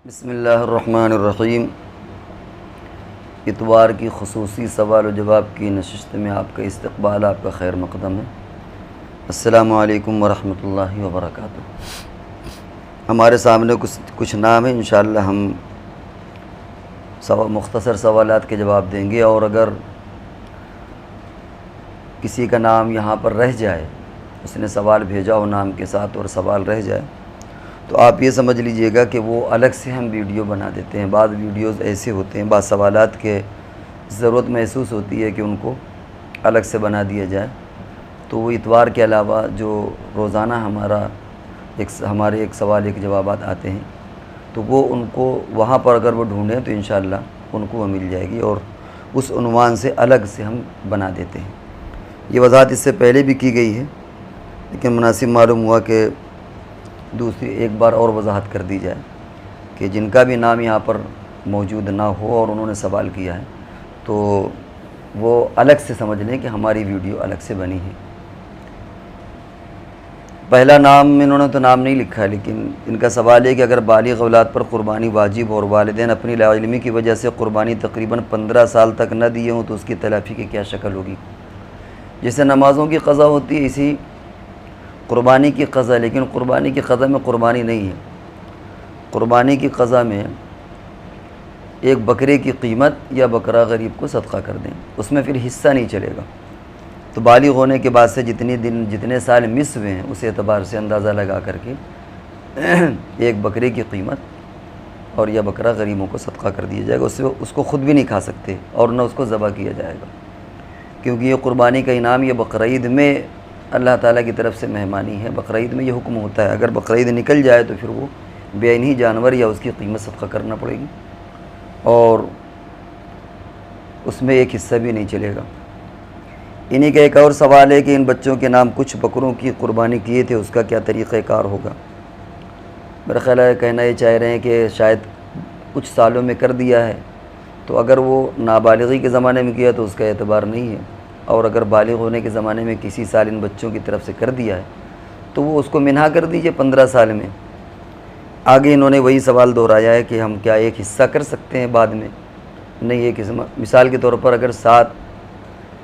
بسم اللہ الرحمن الرحیم۔ اتوار کی خصوصی سوال و جواب کی نشست میں آپ کا استقبال، آپ کا خیر مقدم ہے۔ السلام علیکم ورحمۃ اللہ وبرکاتہ۔ ہمارے سامنے کچھ نام ہیں، انشاءاللہ ہم مختصر سوالات کے جواب دیں گے، اور اگر کسی کا نام یہاں پر رہ جائے، اس نے سوال بھیجا ہو نام کے ساتھ اور سوال رہ جائے، تو آپ یہ سمجھ لیجئے گا کہ وہ الگ سے ہم ویڈیو بنا دیتے ہیں۔ بعض ویڈیوز ایسے ہوتے ہیں، بعض سوالات کے ضرورت محسوس ہوتی ہے کہ ان کو الگ سے بنا دیا جائے، تو وہ اتوار کے علاوہ جو روزانہ ہمارے ایک سوال ایک جوابات آتے ہیں، تو وہ ان کو وہاں پر اگر وہ ڈھونڈیں تو انشاءاللہ ان کو وہ مل جائے گی، اور اس عنوان سے الگ سے ہم بنا دیتے ہیں۔ یہ وضاحت اس سے پہلے بھی کی گئی ہے، لیکن مناسب معلوم ہوا کہ دوسری ایک بار اور وضاحت کر دی جائے کہ جن کا بھی نام یہاں پر موجود نہ ہو اور انہوں نے سوال کیا ہے، تو وہ الگ سے سمجھ لیں کہ ہماری ویڈیو الگ سے بنی ہے۔ پہلا نام انہوں نے تو نام نہیں لکھا ہے، لیکن ان کا سوال ہے کہ اگر بالغ اولاد پر قربانی واجب اور والدین اپنی لا علمی کی وجہ سے قربانی تقریباً 15 سال تک نہ دیے ہوں تو اس کی تلافی کی کیا شکل ہوگی؟ جیسے نمازوں کی قضا ہوتی ہے، اسی قربانی کی قضا، لیکن قربانی کی قضا میں قربانی نہیں ہے۔ قربانی کی قضا میں ایک بکرے کی قیمت یا بکرا غریب کو صدقہ کر دیں، اس میں پھر حصہ نہیں چلے گا۔ تو بالغ ہونے کے بعد سے جتنے سال مس ہوئے ہیں اس اعتبار سے اندازہ لگا کر کے ایک بکرے کی قیمت اور یا بکرا غریبوں کو صدقہ کر دیا جائے گا۔ اس کو خود بھی نہیں کھا سکتے اور نہ اس کو ذبح کیا جائے گا، کیونکہ یہ قربانی کا انعام یہ بقرعید میں اللہ تعالیٰ کی طرف سے مہمانی ہے۔ بقرعید میں یہ حکم ہوتا ہے، اگر بقرعید نکل جائے تو پھر وہ بے عینی جانور یا اس کی قیمت صدقہ کرنا پڑے گی، اور اس میں ایک حصہ بھی نہیں چلے گا۔ انہی کا ایک اور سوال ہے کہ ان بچوں کے نام کچھ بکروں کی قربانی کیے تھے، اس کا کیا طریقہ کار ہوگا؟ میرا خیال ہے کہنا یہ چاہ رہے ہیں کہ شاید کچھ سالوں میں کر دیا ہے، تو اگر وہ نابالغی کے زمانے میں کیا تو اس کا اعتبار نہیں ہے، اور اگر بالغ ہونے کے زمانے میں کسی سال ان بچوں کی طرف سے کر دیا ہے تو وہ اس کو منہا کر دیجئے 15 سال میں۔ آگے انہوں نے وہی سوال دہرایا ہے کہ ہم کیا ایک حصہ کر سکتے ہیں بعد میں؟ نہیں، ایک حصہ مثال کے طور پر اگر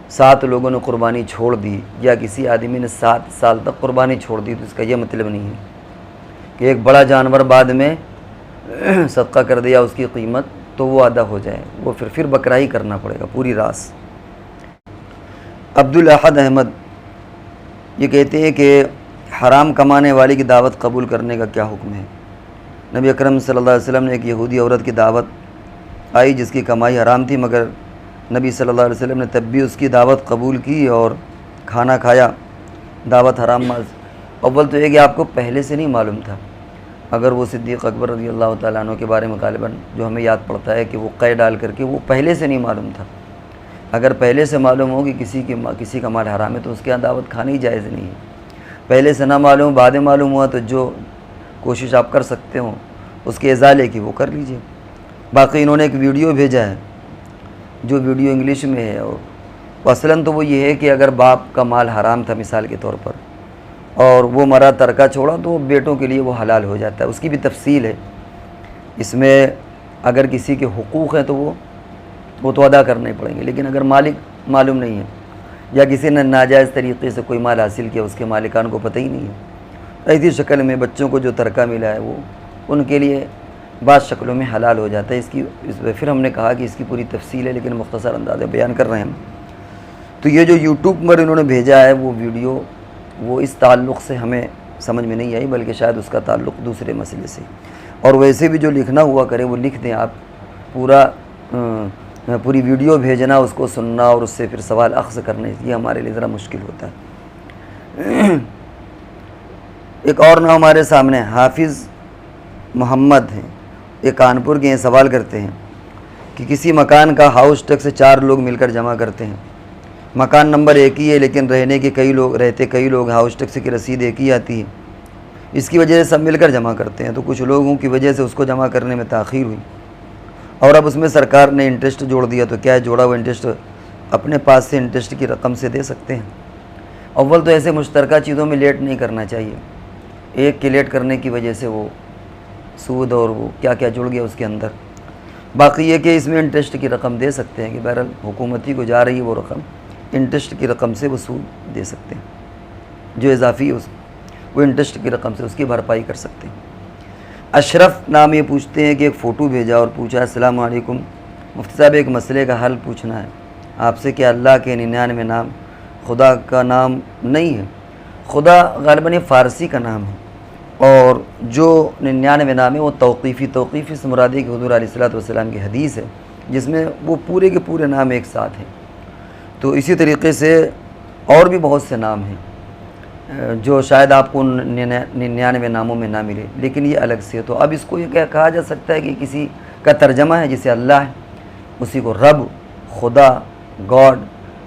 سات لوگوں نے قربانی چھوڑ دی، یا کسی آدمی نے 7 سال تک قربانی چھوڑ دی، تو اس کا یہ مطلب نہیں ہے کہ ایک بڑا جانور بعد میں صدقہ کر دیا اس کی قیمت تو وہ ادا ہو جائے، وہ پھر بکرا ہی کرنا پڑے گا پوری راس۔ عبدالاحد احمد یہ کہتے ہیں کہ حرام کمانے والی کی دعوت قبول کرنے کا کیا حکم ہے؟ نبی اکرم صلی اللہ علیہ وسلم نے ایک یہودی عورت کی دعوت آئی جس کی کمائی حرام تھی، مگر نبی صلی اللہ علیہ وسلم نے تب بھی اس کی دعوت قبول کی اور کھانا کھایا۔ دعوت حرام اول تو یہ کہ آپ کو پہلے سے نہیں معلوم تھا، اگر وہ صدیق اکبر رضی اللہ تعالیٰ عنہ کے بارے میں غالباً جو ہمیں یاد پڑتا ہے کہ وہ قید ڈال کر کے وہ پہلے سے نہیں معلوم تھا۔ اگر پہلے سے معلوم ہو کہ کسی کا مال حرام ہے تو اس کے یہاں دعوت کھانی جائز نہیں ہے۔ پہلے سے نہ معلوم، بعد معلوم ہوا تو جو کوشش آپ کر سکتے ہوں اس کے ازالے کی وہ کر لیجئے۔ باقی انہوں نے ایک ویڈیو بھیجا ہے جو ویڈیو انگلش میں ہے، اور اصلاً تو وہ یہ ہے کہ اگر باپ کا مال حرام تھا مثال کے طور پر اور وہ مرا ترکہ چھوڑا تو بیٹوں کے لیے وہ حلال ہو جاتا ہے۔ اس کی بھی تفصیل ہے، اس میں اگر کسی کے حقوق ہیں تو وہ تو ادا کرنے پڑیں گے، لیکن اگر مالک معلوم نہیں ہے یا کسی نے ناجائز طریقے سے کوئی مال حاصل کیا اس کے مالکان کو پتہ ہی نہیں ہے، ایسی شکل میں بچوں کو جو ترکہ ملا ہے وہ ان کے لیے بعض شکلوں میں حلال ہو جاتا ہے۔ پھر ہم نے کہا کہ اس کی پوری تفصیل ہے، لیکن مختصر انداز بیان کر رہے ہیں ہم۔ تو یہ جو یوٹیوب پر انہوں نے بھیجا ہے وہ ویڈیو، وہ اس تعلق سے ہمیں سمجھ میں نہیں آئی، بلکہ شاید اس کا تعلق دوسرے مسئلے سے، اور ویسے بھی جو لکھنا ہوا کرے وہ لکھ دیں آپ، پوری ویڈیو بھیجنا، اس کو سننا اور اس سے پھر سوال اخذ کرنے، یہ ہمارے لیے ذرا مشکل ہوتا ہے۔ ایک اور نام ہمارے سامنے حافظ محمد ہیں، یہ کانپور کے ہیں، سوال کرتے ہیں کہ کسی مکان کا ہاؤس ٹیکس 4 لوگ مل کر جمع کرتے ہیں، مکان نمبر ایک ہی ہے لیکن رہتے کئی لوگ، ہاؤس ٹیکس کی رسید ایک ہی آتی ہے، اس کی وجہ سے سب مل کر جمع کرتے ہیں، تو کچھ لوگوں کی وجہ سے اس کو جمع کرنے میں تاخیر ہوئی اور اب اس میں سرکار نے انٹرسٹ جوڑ دیا، تو کیا ہے جوڑا ہوا انٹرسٹ اپنے پاس سے انٹرسٹ کی رقم سے دے سکتے ہیں؟ اول تو ایسے مشترکہ چیزوں میں لیٹ نہیں کرنا چاہیے، ایک کے لیٹ کرنے کی وجہ سے وہ سود اور وہ کیا کیا جڑ گیا اس کے اندر۔ باقی یہ کہ اس میں انٹرسٹ کی رقم دے سکتے ہیں کہ بہرحال حکومتی کو جا رہی ہے وہ رقم، انٹرسٹ کی رقم سے وہ سود دے سکتے ہیں، جو اضافی ہے وہ انٹرسٹ کی رقم سے اس کی بھرپائی کر سکتے ہیں۔ اشرف نام یہ پوچھتے ہیں کہ ایک فوٹو بھیجا اور پوچھا السلام علیکم مفتی صاحب، ایک مسئلے کا حل پوچھنا ہے آپ سے کہ اللہ کے 99 نام خدا کا نام نہیں ہے؟ خدا غالباً یہ فارسی کا نام ہے، اور جو 99 نام ہے وہ توقیفی سے مراد ہے کہ حضور علیہ الصلوۃ والسلام کی حدیث ہے جس میں وہ پورے کے پورے نام ایک ساتھ ہیں۔ تو اسی طریقے سے اور بھی بہت سے نام ہیں جو شاید آپ کو 99 ناموں میں نہ ملے، لیکن یہ الگ سے ہے۔ تو اب اس کو یہ کہا جا سکتا ہے کہ کسی کا ترجمہ ہے جسے اللہ ہے، اسی کو رب، خدا، گاڈ،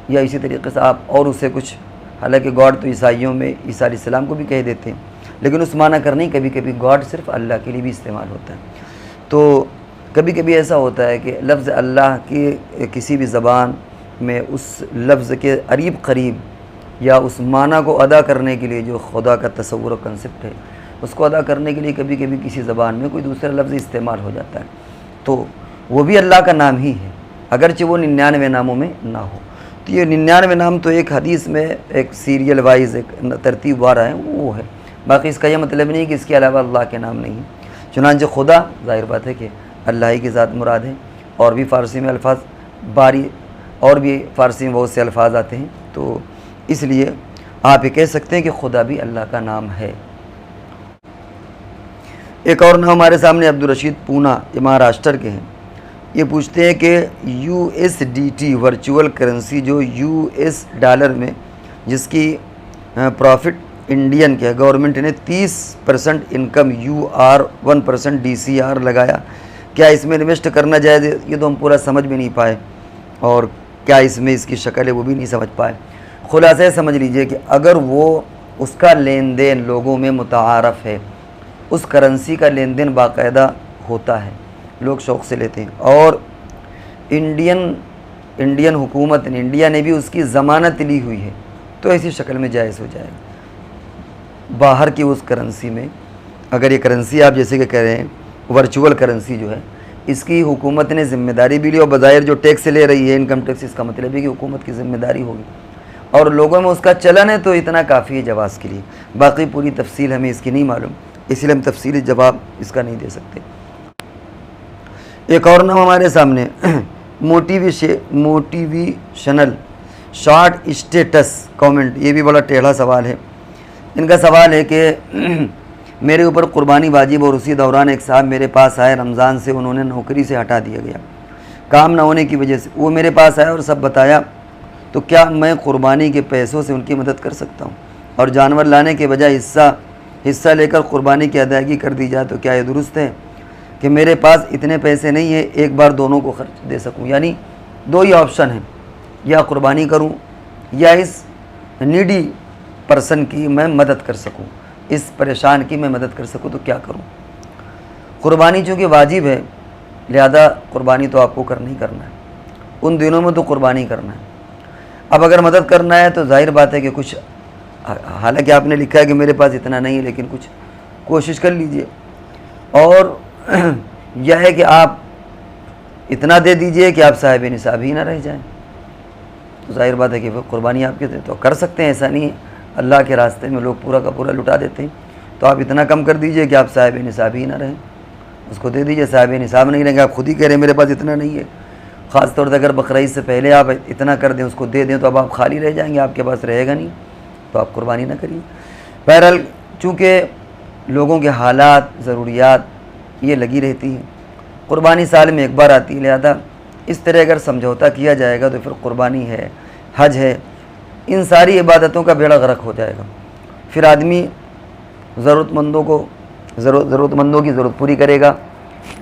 یا اسی طریقے سے آپ اور اسے کچھ، حالانکہ گاڈ تو عیسائیوں میں عیسیٰ علیہ السلام کو بھی کہہ دیتے ہیں، لیکن اس معنی کرنے کبھی کبھی گاڈ صرف اللہ کے لیے بھی استعمال ہوتا ہے۔ تو کبھی کبھی ایسا ہوتا ہے کہ لفظ اللہ کی کسی بھی زبان میں اس لفظ کے قریب یا اس معنی کو ادا کرنے کے لیے جو خدا کا تصور و کنسپٹ ہے اس کو ادا کرنے کے لیے کبھی کبھی کسی زبان میں کوئی دوسرا لفظ استعمال ہو جاتا ہے، تو وہ بھی اللہ کا نام ہی ہے اگرچہ وہ 99 ناموں میں نہ ہو۔ تو یہ 99 نام تو ایک حدیث میں ایک سیریل وائز ایک ترتیب وار ہے وہ ہے، باقی اس کا یہ مطلب نہیں کہ اس کے علاوہ اللہ کے نام نہیں ہے۔ چنانچہ خدا ظاہر بات ہے کہ اللہ ہی کی ذات مراد ہے، اور بھی فارسی میں الفاظ اور بھی فارسی میں بہت سے الفاظ آتے ہیں، تو اس لیے آپ یہ کہہ سکتے ہیں کہ خدا بھی اللہ کا نام ہے۔ ایک اور نام ہمارے سامنے عبدالرشید پونا، یہ مہاراشٹر کے ہیں، یہ پوچھتے ہیں کہ USDT ورچوئل کرنسی جو US ڈالر میں جس کی پروفٹ انڈین کے گورنمنٹ نے 30% انکم UR 1% DCR لگایا، کیا اس میں انویسٹ کرنا جائز ہے؟ یہ تو ہم پورا سمجھ بھی نہیں پائے، اور کیا اس میں اس کی شکل ہے وہ بھی نہیں سمجھ پائے۔ خلاصہ سمجھ لیجئے کہ اگر وہ اس کا لین دین لوگوں میں متعارف ہے، اس کرنسی کا لین دین باقاعدہ ہوتا ہے، لوگ شوق سے لیتے ہیں، اور انڈین حکومت نے انڈیا نے بھی اس کی ضمانت لی ہوئی ہے، تو ایسی شکل میں جائز ہو جائے گا۔ باہر کی اس کرنسی میں اگر یہ کرنسی آپ جیسے کہ کہہ رہے ہیں ورچوئل کرنسی جو ہے اس کی حکومت نے ذمہ داری بھی لی، اور بظاہر جو ٹیکس لے رہی ہے انکم ٹیکس، اس کا مطلب ہے کہ حکومت کی ذمہ داری ہوگی اور لوگوں میں اس کا چلن ہے، تو اتنا کافی ہے جواز کے لیے۔ باقی پوری تفصیل ہمیں اس کی نہیں معلوم، اس لیے ہم تفصیلی جواب اس کا نہیں دے سکتے۔ ایک اور نام ہمارے سامنے موٹیویشنل شارٹ اسٹیٹس کامنٹ، یہ بھی بڑا ٹیڑھا سوال ہے۔ ان کا سوال ہے کہ میرے اوپر قربانی واجب، اور اسی دوران ایک صاحب میرے پاس آئے، رمضان سے انہوں نے نوکری سے ہٹا دیا گیا کام نہ ہونے کی وجہ سے، وہ میرے پاس آیا اور سب بتایا، تو کیا میں قربانی کے پیسوں سے ان کی مدد کر سکتا ہوں؟ اور جانور لانے کے بجائے حصہ لے کر قربانی کی ادائیگی کر دی جائے تو کیا یہ درست ہے کہ میرے پاس اتنے پیسے نہیں ہے ایک بار دونوں کو خرچ دے سکوں؟ یعنی دو ہی آپشن ہیں، یا قربانی کروں یا اس نیڈی پرسن کی میں مدد کر سکوں، اس پریشان کی میں مدد کر سکوں، تو کیا کروں؟ قربانی چونکہ واجب ہے لہذا قربانی تو آپ کو کرنا ہی کرنا ہے، ان دنوں میں تو قربانی کرنا ہے۔ اب اگر مدد کرنا ہے تو ظاہر بات ہے کہ کچھ، حالانکہ آپ نے لکھا ہے کہ میرے پاس اتنا نہیں ہے، لیکن کچھ کوشش کر لیجئے، اور یہ ہے کہ آپ اتنا دے دیجئے کہ آپ صاحب نصاب ہی نہ رہ جائیں، تو ظاہر بات ہے کہ قربانی آپ کے تو کر سکتے ہیں، ایسا نہیں ہے، اللہ کے راستے میں لوگ پورا کا پورا لٹا دیتے ہیں، تو آپ اتنا کم کر دیجئے کہ آپ صاحب نصاب ہی نہ رہیں، اس کو دے دیجئے۔ صاحب نصاب نہیں رہیں گے، آپ خود ہی کہہ رہے ہیں میرے پاس اتنا نہیں ہے، خاص طور سے اگر بقرعید سے پہلے آپ اتنا کر دیں، اس کو دے دیں، تو اب آپ خالی رہ جائیں گے، آپ کے پاس رہے گا نہیں، تو آپ قربانی نہ کریے۔ بہرحال چونکہ لوگوں کے حالات ضروریات یہ لگی رہتی ہیں، قربانی سال میں ایک بار آتی ہے، لہذا اس طرح اگر سمجھوتا کیا جائے گا تو پھر قربانی ہے، حج ہے، ان ساری عبادتوں کا بیڑا غرق ہو جائے گا، پھر آدمی ضرورت مندوں کی ضرورت پوری کرے گا۔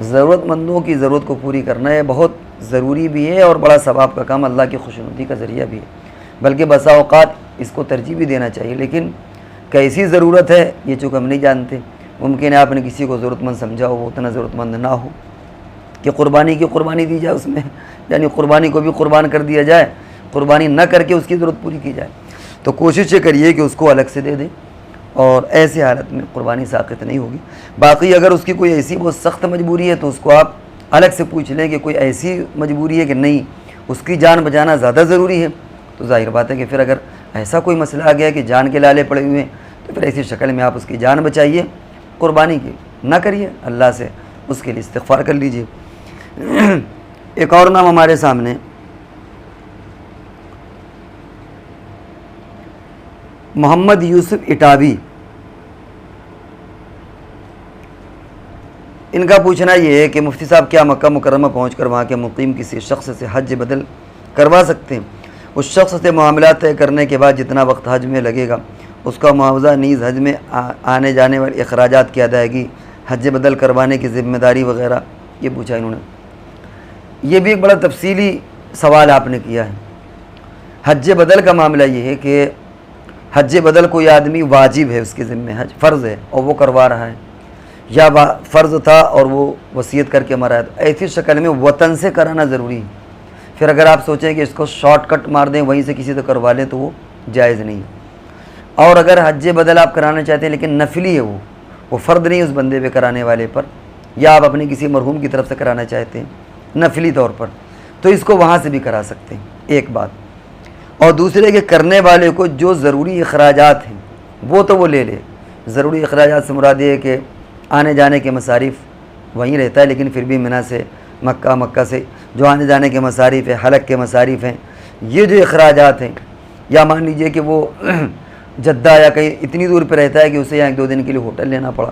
ضرورت مندوں کی ضرورت کو پوری کرنا ہے بہت ضروری بھی ہے اور بڑا ثواب کا کام، اللہ کی خوشنودی کا ذریعہ بھی ہے، بلکہ بسا اوقات اس کو ترجیح بھی دینا چاہیے۔ لیکن کیسی ضرورت ہے یہ چونکہ ہم نہیں جانتے، ممکن ہے آپ نے کسی کو ضرورت مند سمجھا ہو، وہ اتنا ضرورت مند نہ ہو کہ قربانی کی قربانی دی جائے اس میں، یعنی قربانی کو بھی قربان کر دیا جائے، قربانی نہ کر کے اس کی ضرورت پوری کی جائے۔ تو کوشش یہ کریے کہ اس کو الگ سے دے دیں، اور ایسی حالت میں قربانی ساقط نہیں ہوگی۔ باقی اگر اس کی کوئی ایسی بہت سخت مجبوری ہے تو اس کو آپ الگ سے پوچھ لیں کہ کوئی ایسی مجبوری ہے کہ نہیں اس کی جان بچانا زیادہ ضروری ہے، تو ظاہر بات ہے کہ پھر اگر ایسا کوئی مسئلہ آ گیا کہ جان کے لالے پڑے ہوئے ہیں تو پھر ایسی شکل میں آپ اس کی جان بچائیے، قربانی کی نہ کریے، اللہ سے اس کے لیے استغفار کر لیجیے۔ ایک اور نام ہمارے سامنے محمد یوسف اٹاوی، ان کا پوچھنا یہ ہے کہ مفتی صاحب کیا مکہ مکرمہ پہنچ کر وہاں کے مقیم کسی شخص سے حج بدل کروا سکتے ہیں؟ اس شخص سے معاملات طے کرنے کے بعد جتنا وقت حج میں لگے گا اس کا معاوضہ نیز حج میں آنے جانے والے اخراجات کی ادائیگی، حج بدل کروانے کی ذمہ داری وغیرہ، یہ پوچھا انہوں نے۔ یہ بھی ایک بڑا تفصیلی سوال آپ نے کیا ہے۔ حج بدل کا معاملہ یہ ہے کہ حج بدل کوئی آدمی واجب ہے، اس کے ذمہ حج فرض ہے اور وہ کروا رہا ہے، یا فرض تھا اور وہ وصیت کر کے مرا ہے، تو ایسی شکل میں وطن سے کرانا ضروری ہے۔ پھر اگر آپ سوچیں کہ اس کو شارٹ کٹ مار دیں وہیں سے کسی سے کروا لیں تو وہ جائز نہیں ہے۔ اور اگر حج بدل آپ کرانا چاہتے ہیں لیکن نفلی ہے، وہ فرض نہیں اس بندے پہ کرانے والے پر، یا آپ اپنے کسی مرحوم کی طرف سے کرانا چاہتے ہیں نفلی طور پر، تو اس کو وہاں سے بھی کرا سکتے ہیں، ایک بات۔ اور دوسرے کہ کرنے والے کو جو ضروری اخراجات ہیں وہ تو وہ لے لے۔ ضروری اخراجات سے مراد یہ ہے کہ آنے جانے کے مصارف وہیں رہتا ہے، لیکن پھر بھی منی سے مکہ، مکہ سے جو آنے جانے کے مصارف ہیں، حلق کے مصارف ہیں، یہ جو اخراجات ہیں، یا مان لیجئے کہ وہ جدہ یا کہیں اتنی دور پہ رہتا ہے کہ اسے یہاں 1-2 دن کے لیے ہوٹل لینا پڑا،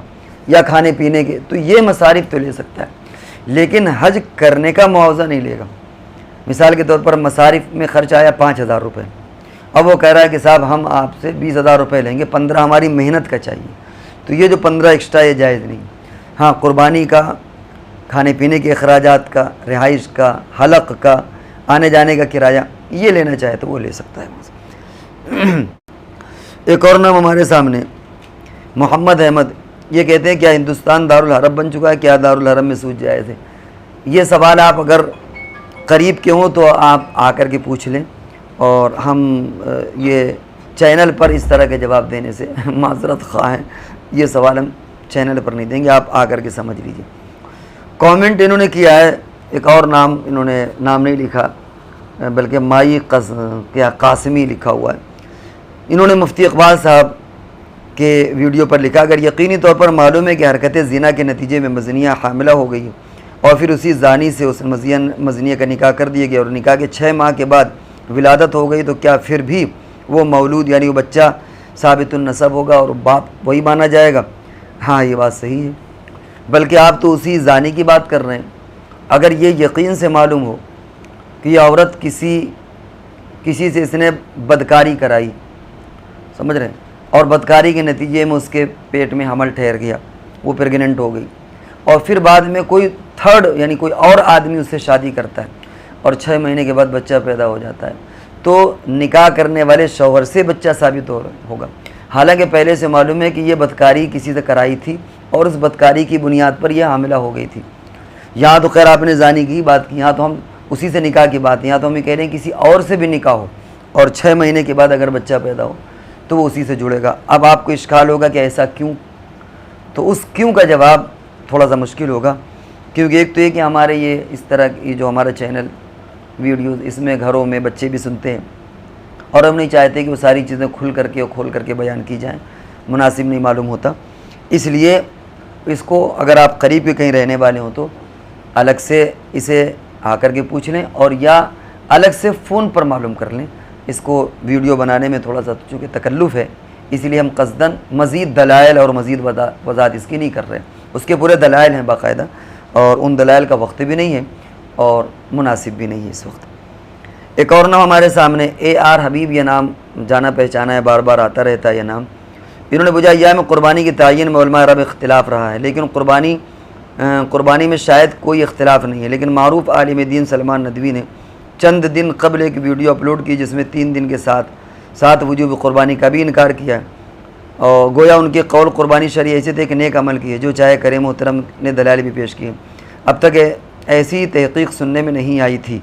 یا کھانے پینے کے، تو یہ مصارف تو لے سکتا ہے، لیکن حج کرنے کا معاوضہ نہیں لے گا۔ مثال کے طور پر مصارف میں خرچ آیا 5,000 روپے، اب وہ کہہ رہا ہے کہ صاحب ہم آپ سے 20,000 روپے لیں گے، 15 ہماری محنت کا چاہیے، تو یہ جو 15 ایکسٹرا یہ جائز نہیں۔ ہاں، قربانی کا، کھانے پینے کے اخراجات کا، رہائش کا، حلق کا، آنے جانے کا کرایہ، یہ لینا چاہے تو وہ لے سکتا ہے۔ ایک اور نام ہمارے سامنے محمد احمد، یہ کہتے ہیں کیا ہندوستان دارالحرم بن چکا ہے؟ کیا دارالحرم میں سود جائز ہے؟ یہ سوال آپ اگر قریب کے ہوں تو آپ آ کر کے پوچھ لیں، اور ہم یہ چینل پر اس طرح کے جواب دینے سے معذرت خواہ ہیں، یہ سوال ہم چینل پر نہیں دیں گے، آپ آ کر کے سمجھ لیجئے۔ کامنٹ انہوں نے کیا ہے، ایک اور نام انہوں نے نام نہیں لکھا بلکہ مائی قاسمی لکھا ہوا ہے۔ انہوں نے مفتی اقبال صاحب کے ویڈیو پر لکھا، اگر یقینی طور پر معلوم ہے کہ حرکت زنا کے نتیجے میں مزنیہ حاملہ ہو گئی اور پھر اسی زانی سے اس مزنیہ کا نکاح کر دیا گیا اور نکاح کے 6 ماہ کے بعد ولادت ہو گئی، تو کیا پھر بھی وہ مولود یعنی وہ بچہ ثابت النسب ہوگا اور باپ وہی مانا جائے گا؟ ہاں، یہ بات صحیح ہے، بلکہ آپ تو اسی زانی کی بات کر رہے ہیں۔ اگر یہ یقین سے معلوم ہو کہ یہ عورت کسی سے اس نے بدکاری کرائی، سمجھ رہے ہیں، اور بدکاری کے نتیجے میں اس کے پیٹ میں حمل ٹھہر گیا، وہ پریگننٹ ہو گئی، اور پھر بعد میں کوئی تھرڈ یعنی کوئی اور آدمی اس سے شادی کرتا ہے اور 6 مہینے کے بعد بچہ پیدا ہو جاتا ہے، تو نکاح کرنے والے شوہر سے بچہ ثابت ہوگا، حالانکہ پہلے سے معلوم ہے کہ یہ بدکاری کسی سے کرائی تھی اور اس بدکاری کی بنیاد پر یہ حاملہ ہو گئی تھی۔ یہاں تو خیر آپ نے زانی کی بات کی، یہاں تو ہم اسی سے نکاح کی بات ہے، یہاں تو ہم یہ کہہ رہے ہیں کسی اور سے بھی نکاح ہو اور 6 مہینے کے بعد اگر بچہ پیدا ہو تو وہ اسی سے جڑے گا۔ اب آپ کو اشکال ہوگا کہ ایسا کیوں، تو اس کیوں کا جواب تھوڑا سا مشکل ہوگا، کیونکہ ایک تو یہ کہ ہمارے یہ اس طرح کی جو ہمارا چینل ویڈیوز، اس میں گھروں میں بچے بھی سنتے ہیں، اور ہم نہیں چاہتے کہ وہ ساری چیزیں کھل کر کے بیان کی جائیں، مناسب نہیں معلوم ہوتا، اس لیے اس کو اگر آپ قریب کے کہیں رہنے والے ہوں تو الگ سے اسے آ کر کے پوچھ لیں، اور یا الگ سے فون پر معلوم کر لیں۔ اس کو ویڈیو بنانے میں تھوڑا سا چونکہ تکلف ہے، اس لیے ہم قصداً مزید دلائل اور مزید وضاحت اس کی نہیں کر رہے ہیں، اس کے پورے دلائل ہیں باقاعدہ، اور ان دلائل کا وقت بھی نہیں ہے اور مناسب بھی نہیں ہے اس وقت۔ ایک اور نام ہمارے سامنے AR حبیب، یہ نام جانا پہچانا ہے، بار بار آتا رہتا ہے یہ نام۔ انہوں نے پوچھا، ایام قربانی کی تعین میں علماء عرب اختلاف رہا ہے، لیکن قربانی میں شاید کوئی اختلاف نہیں ہے، لیکن معروف عالم دین سلمان ندوی نے چند دن قبل ایک ویڈیو اپلوڈ کی جس میں 3 دن کے ساتھ وجوب قربانی کا بھی انکار کیا ہے، اور گویا ان کے قول قربانی شرعی حیثیت ایک نیک عمل کی ہے، جو چاہے کرے۔ محترم نے دلائل بھی پیش کیے، اب تک ایسی تحقیق سننے میں نہیں آئی تھی،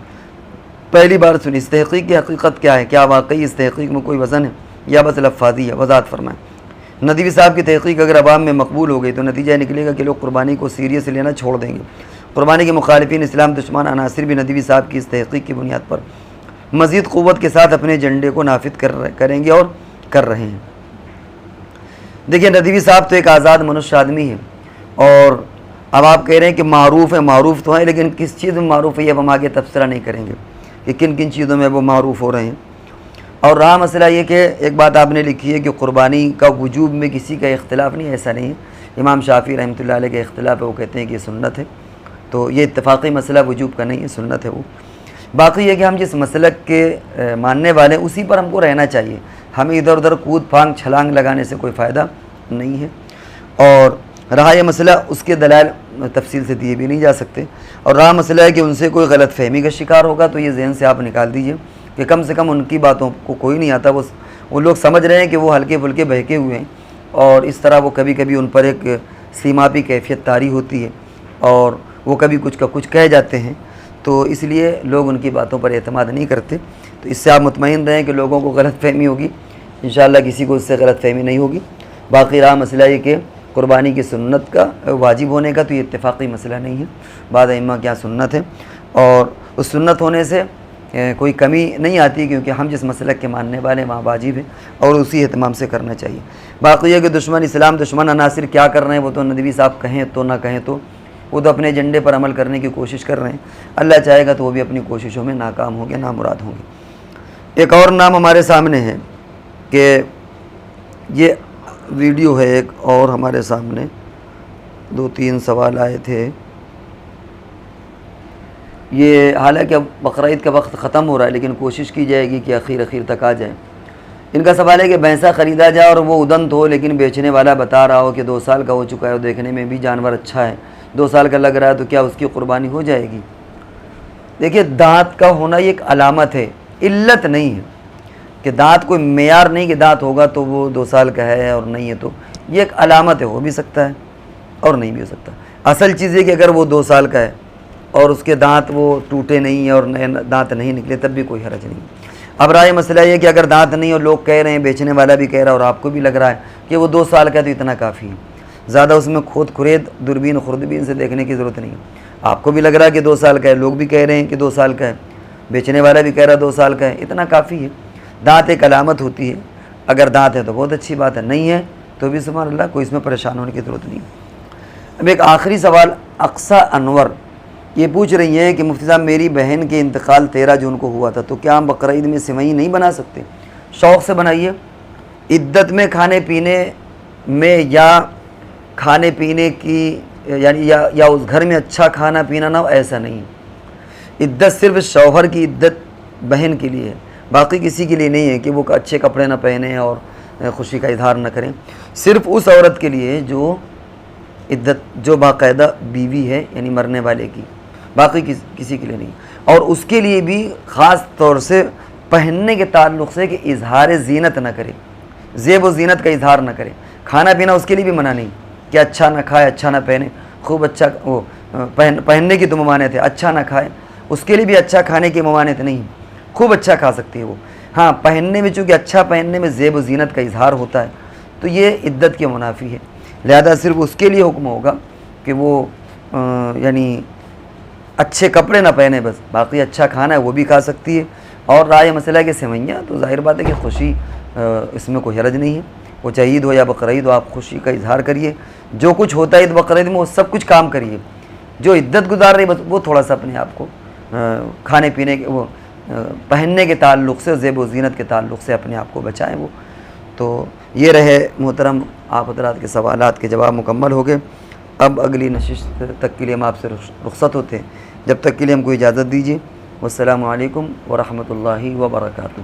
پہلی بار سنی۔ اس تحقیق کی حقیقت کیا ہے؟ کیا واقعی اس تحقیق میں کوئی وزن ہے یا بس لفاظی ہے؟ وضاحت فرمائیں۔ ندوی صاحب کی تحقیق اگر عوام میں مقبول ہو گئی تو نتیجہ نکلے گا کہ لوگ قربانی کو سیریس لینا چھوڑ دیں گے۔ قربانی کے مخالفین، اسلام دشمن عناصر بھی ندوی صاحب کی اس تحقیق کی بنیاد پر مزید قوت کے ساتھ اپنے ایجنڈے کو نافذ کریں گے اور کر رہے ہیں۔ دیکھیں، ندوی صاحب تو ایک آزاد منش آدمی ہے، اور اب آپ کہہ رہے ہیں کہ معروف ہے، معروف تو ہیں، لیکن کس چیز میں معروف ہے یہ اب ہم آگے تبصرہ نہیں کریں گے کہ کن کن چیزوں میں وہ معروف ہو رہے ہیں۔ اور رہا مسئلہ یہ کہ ایک بات آپ نے لکھی ہے کہ قربانی کا وجوب میں کسی کا اختلاف نہیں، ایسا نہیں ہے۔ امام شافعی رحمۃ اللہ علیہ کا اختلاف ہے، وہ کہتے ہیں کہ یہ سنت ہے، تو یہ اتفاقی مسئلہ وجوب کا نہیں ہے، سنت ہے وہ۔ باقی یہ کہ ہم جس مسلک کے ماننے والے ہیں اسی پر ہم کو رہنا چاہیے، ہمیں ادھر ادھر کود پھانگ چھلانگ لگانے سے کوئی فائدہ نہیں ہے۔ اور رہا یہ مسئلہ، اس کے دلائل تفصیل سے دیے بھی نہیں جا سکتے، اور رہا مسئلہ ہے کہ ان سے کوئی غلط فہمی کا شکار ہوگا تو یہ ذہن سے آپ نکال دیجئے کہ کم سے کم ان کی باتوں کو کوئی نہیں آتا، وہ لوگ سمجھ رہے ہیں کہ وہ ہلکے پھلکے بہکے ہوئے ہیں، اور اس طرح وہ کبھی کبھی ان پر ایک سیماپی کیفیت طاری ہوتی ہے اور وہ کبھی کچھ کا کچھ کہہ جاتے ہیں، تو اس لیے لوگ ان کی باتوں پر اعتماد نہیں کرتے۔ تو اس سے آپ مطمئن رہیں کہ لوگوں کو غلط فہمی ہوگی، انشاءاللہ کسی کو اس سے غلط فہمی نہیں ہوگی۔ باقی رہا مسئلہ یہ کہ قربانی کی سنت کا واجب ہونے کا، تو یہ اتفاقی مسئلہ نہیں ہے، بعض ائمہ کیا سنت ہے، اور اس سنت ہونے سے کوئی کمی نہیں آتی، کیونکہ ہم جس مسلک کے ماننے والے وہاں واجب ہے اور اسی اہتمام سے کرنا چاہیے۔ باقی یہ کہ دشمن اسلام دشمن عناصر کیا کر رہے ہیں وہ تو ندوی صاحب کہیں تو نہ کہیں تو وہ تو اپنے ایجنڈے پر عمل کرنے کی کوشش کر رہے ہیں، اللہ چاہے گا تو وہ بھی اپنی کوششوں میں ناکام ہوں گے، نامراد ہوں گے۔ ایک اور نام ہمارے سامنے ہے کہ یہ ویڈیو ہے ایک اور ہمارے سامنے، 2-3 سوال آئے تھے، یہ حالانکہ اب بقرعید کا وقت ختم ہو رہا ہے لیکن کوشش کی جائے گی کہ اخیر تک آ جائے۔ ان کا سوال ہے کہ بھینسا خریدا جائے اور وہ ادنت ہو، لیکن بیچنے والا بتا رہا ہو کہ 2 سال کا ہو چکا ہے اور دیکھنے میں بھی جانور اچھا ہے، 2 سال کا لگ رہا ہے، تو کیا اس کی قربانی ہو جائے گی؟ دیکھیے، دانت کا ہونا یہ ایک علامت ہے، علت نہیں ہے، کہ دانت کوئی معیار نہیں کہ دانت ہوگا تو وہ 2 سال کا ہے اور نہیں ہے، تو یہ ایک علامت ہے، ہو بھی سکتا ہے اور نہیں بھی ہو سکتا۔ اصل چیز یہ کہ اگر وہ 2 سال کا ہے اور اس کے دانت وہ ٹوٹے نہیں ہیں اور نئے دانت نہیں نکلے تب بھی کوئی حرج نہیں۔ اب رائے مسئلہ یہ کہ اگر دانت نہیں اور لوگ کہہ رہے ہیں، بیچنے والا بھی کہہ رہا ہے اور آپ کو بھی لگ رہا ہے کہ وہ 2 سال کا ہے، تو اتنا کافی ہے، زیادہ اس میں کھود کھرید دوربین خوردبین سے دیکھنے کی ضرورت نہیں ہے۔ آپ کو بھی لگ رہا ہے کہ 2 سال کا ہے، لوگ بھی کہہ رہے ہیں کہ 2 سال کا ہے، بیچنے والا بھی کہہ رہا ہے 2 سال کا ہے، اتنا کافی ہے۔ دانت ایک علامت ہوتی ہے، اگر دانت ہے تو بہت اچھی بات ہے، نہیں ہے تو بھی سبحان اللہ، کوئی اس میں پریشان ہونے کی ضرورت نہیں۔ اب ایک آخری سوال اقصیٰ انور یہ پوچھ رہی ہے کہ مفتی صاحب میری بہن کے انتقال 13 جون کو ہوا تھا، تو کیا ہم بقرعید میں سوئیں نہیں بنا سکتے؟ شوق سے بنائیے، عدت میں کھانے پینے میں یا کھانے پینے کی یعنی یا اس گھر میں اچھا کھانا پینا نہ ہو، ایسا نہیں ہے۔ عدت صرف شوہر کی عدت بہن کے لیے ہے، باقی کسی کے لیے نہیں ہے کہ وہ اچھے کپڑے نہ پہنیں اور خوشی کا اظہار نہ کریں، صرف اس عورت کے لیے جو عدت جو باقاعدہ بیوی ہے یعنی مرنے والے کی، باقی کسی کے لیے نہیں۔ اور اس کے لیے بھی خاص طور سے پہننے کے تعلق سے کہ اظہار زینت نہ کرے، زیب و زینت کا اظہار نہ کرے۔ کھانا پینا اس کے لیے بھی منع نہیں کہ اچھا نہ کھائے، اچھا نہ پہنے، خوب اچھا وہ پہننے کی تو ممانعت ہے، اچھا نہ کھائے اس کے لیے بھی اچھا کھانے کی ممانعت نہیں، خوب اچھا کھا سکتی ہے وہ۔ ہاں، پہننے میں چونکہ اچھا پہننے میں زیب و زینت کا اظہار ہوتا ہے تو یہ عدت کے منافی ہے، لہذا صرف اس کے لیے حکم ہوگا کہ وہ یعنی اچھے کپڑے نہ پہنے، بس باقی اچھا کھانا ہے وہ بھی کھا سکتی ہے۔ اور رائے مسئلہ ہے کہ سوئیاں تو ظاہر بات ہے کہ خوشی اس میں کوئی حرج نہیں ہے، وہ چاہے عید ہو یا بقرعید ہو، آپ خوشی کا اظہار کریے، جو کچھ ہوتا ہے عید بقرعید میں وہ سب کچھ کام کریے، جو عدت گزار رہی بس وہ تھوڑا سا اپنے آپ کو کھانے پینے کے وہ پہننے کے تعلق سے، زیب و زینت کے تعلق سے اپنے آپ کو بچائیں وہ۔ تو یہ رہے محترم آپ حضرات کے سوالات کے جواب مکمل ہو گئے۔ اب اگلی نشست تک کے لیے ہم آپ سے رخصت ہوتے ہیں، جب تک کے لیے ہم کو اجازت دیجیے۔ والسلام علیکم ورحمۃ اللہ وبرکاتہ۔